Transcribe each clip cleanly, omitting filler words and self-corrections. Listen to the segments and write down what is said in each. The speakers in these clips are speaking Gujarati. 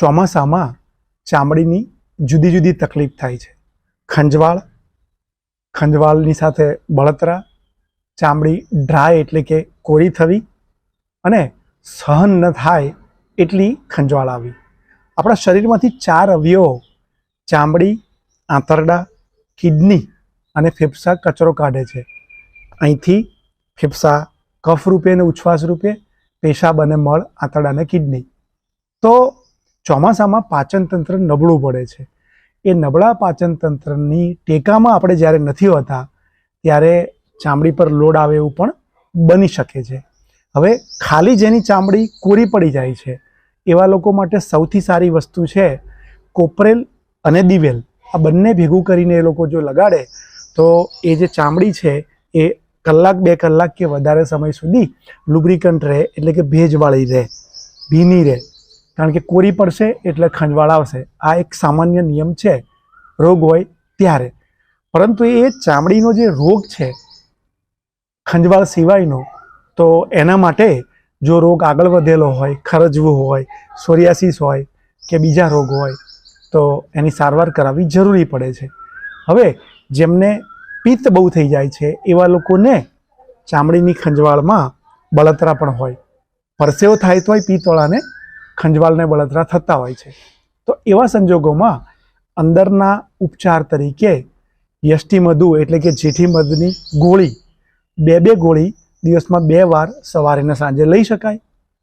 ચોમાસામાં ચામડીની જુદી જુદી તકલીફ થાય છે. ખંજવાળની સાથે બળતરા, ચામડી ડ્રાય એટલે કે કોરી થવી અને સહન ન થાય એટલી ખંજવાળ આવી. આપણા શરીરમાંથી 4 અવયવો ચામડી, આંતરડા, કિડની અને ફેફસા કચરો કાઢે છે. અહીંથી ફેફસા કફ રૂપે અને ઉચ્છ્વાસ રૂપે, પેશાબ અને મળ આંતરડા અને કિડની. તો ચોમાસામાં પાચન તંત્ર નબળું પડે છે. એ નબળા પાચન તંત્રની ટેકામાં આપણે જ્યારે નથી હોતા ત્યારે ચામડી પર લોડ આવે એવું પણ બની શકે છે. હવે ખાલી જેની ચામડી કોરી પડી જાય છે એવા લોકો માટે સૌથી સારી વસ્તુ છે કોપરેલ અને દિવેલ. આ બંને ભેગું કરીને એ લોકો જો લગાડે તો એ જે ચામડી છે એ 1-2 કલાક કે વધારે સમય સુધી લુબ્રિકન્ટ રહે, એટલે કે ભેજવાળી રહે, ભીની રહે. કારણ કે કોરી પડશે એટલે ખંજવાળ આવશે. આ એક સામાન્ય નિયમ છે રોગ હોય ત્યારે. પરંતુ એ ચામડીનો જે રોગ છે ખંજવાળ સિવાયનો, તો એના માટે જો રોગ આગળ વધેલો હોય, ખરજવું હોય, સોરિયાસિસ હોય કે બીજા રોગ હોય તો એની સારવાર કરાવવી જરૂરી પડે છે. હવે જેમને પિત્ત બહુ થઈ જાય છે એવા લોકોને ચામડીની ખંજવાળમાં બળતરા પણ હોય. પરસેવો થાય તોય પિત્તવાળાને ખંજવાળને બળતરા થતા હોય છે. તો એવા સંજોગોમાં અંદરના ઉપચાર તરીકે યષ્ટિમધુ એટલે કે જેઠી મધની ગોળી 2 ગોળી દિવસમાં 2 વાર સવારે અને સાંજે લઈ શકાય,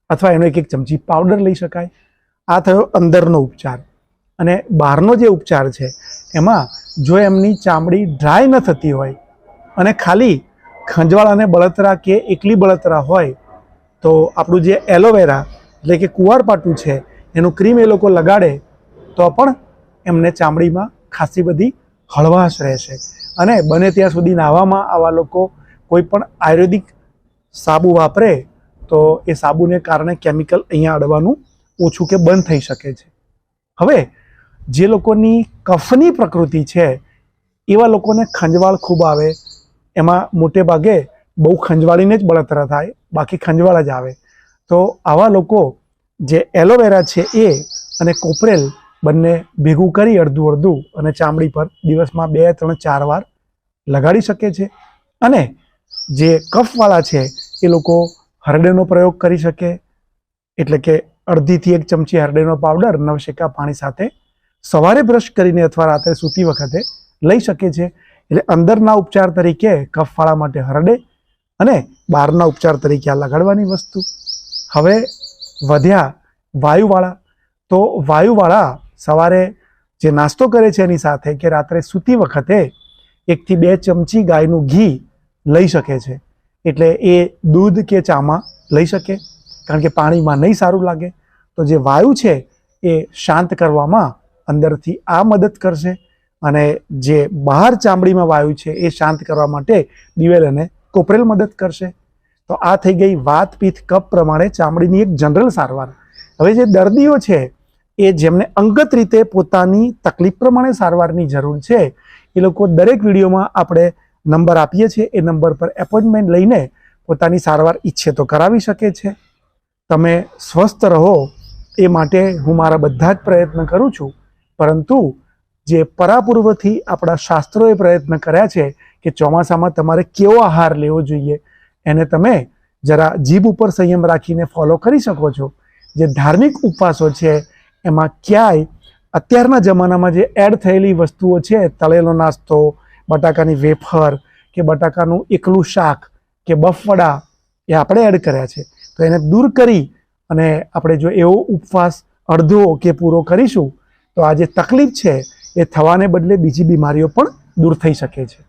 અથવા એનો 1 ચમચી પાવડર લઈ શકાય. આ થયો અંદરનો ઉપચાર. અને બહારનો જે ઉપચાર છે એમાં જો એમની ચામડી ડ્રાય ન થતી હોય અને ખાલી ખંજવાળ અને બળતરા કે એકલી બળતરા હોય તો આપણું જે એલોવેરા એટલે કે કુવારપાઠું છે એનું ક્રીમ એ લોકો લગાડે તો પણ એમને ચામડીમાં ખાસી બધી હળવાશ રહેશે. અને બને ત્યાં સુધી નાહવામાં આવા લોકો કોઈ પણ આયુર્વેદિક સાબુ વાપરે તો એ સાબુને કારણે કેમિકલ અહીંયા અડવાનું ઓછું કે બંધ થઈ શકે છે. હવે જે લોકોની કફની પ્રકૃતિ છે એવા લોકોને ખંજવાળ ખૂબ આવે. એમાં મોટે ભાગે બહુ ખંજવાળીને જ બળતરા થાય, બાકી ખંજવાળ જ આવે. તો આવા લોકો જે એલોવેરા છે એ અને કોપરેલ બંને ભેગું કરી અડધું અને ચામડી પર દિવસમાં 2, 3, 4 વાર લગાડી શકે છે. અને જે કફવાળા છે એ લોકો હરડેનો પ્રયોગ કરી શકે, એટલે કે 1/2 થી 1 ચમચી હરડેનો પાવડર નવશેકા પાણી સાથે સવારે બ્રશ કરીને અથવા રાત્રે સૂતી વખતે લઈ શકે છે. એટલે અંદરના ઉપચાર તરીકે કફવાળા માટે હરડે અને બહારના ઉપચાર તરીકે આ લગાડવાની વસ્તુ. હવે વધ્યા વાયુવાળા. તો વાયુવાળા સવારે જે નાસ્તો કરે છે એની સાથે કે રાત્રે સૂતી વખતે 1 થી 2 ચમચી ગાયનું ઘી લઈ શકે છે. એટલે એ દૂધ કે ચામાં લઈ શકે, કારણ કે પાણીમાં નહીં સારું લાગે. તો જે વાયુ છે એ શાંત કરવામાં અંદરથી આ મદદ કરશે, અને જે બહાર ચામડીમાં વાયુ છે એ શાંત કરવા માટે દિવેલ અને કોપરેલ મદદ કરશે. તો આ થઈ ગઈ વાત, પિત્ત, કફ પ્રમાણે ચામડીની એક જનરલ સારવાર. હવે જે દર્દીઓ છે એ જેમને અંગત રીતે પોતાની તકલીફ પ્રમાણે સારવારની જરૂર છે એ લોકો દરેક વિડીયોમાં આપણે નંબર આપીએ છીએ. એ નંબર પર એપોઇન્ટમેન્ટ લઈને પોતાની સારવાર ઈચ્છે તો કરાવી શકે છે. તમે સ્વસ્થ રહો એ માટે હું મારા બધા જ પ્રયત્ન કરું છું, પરંતુ જે પરાપૂર્વથી આપણા શાસ્ત્રોએ પ્રયત્ન કર્યા છે કે ચોમાસામાં તમારે કેવો આહાર લેવો જોઈએ એને તમે જરા જીભ ઉપર સંયમ રાખીને ફોલો કરી શકો છો. જે ધાર્મિક ઉપવાસો છે એમાં ક્યાંય અત્યારના જમાનામાં જે એડ થયેલી વસ્તુઓ છે, તળેલો નાસ્તો, બટાકાની વેફર કે બટાકાનું એકલું શાક કે બફવડા, એ આપણે એડ કર્યા છે. તો એને દૂર કરી અને આપણે જો એવો ઉપવાસ અડધો કે પૂરો કરીશું તો આ જે તકલીફ છે એ થવાને બદલે બીજી બીમારીઓ પણ દૂર થઈ શકે છે.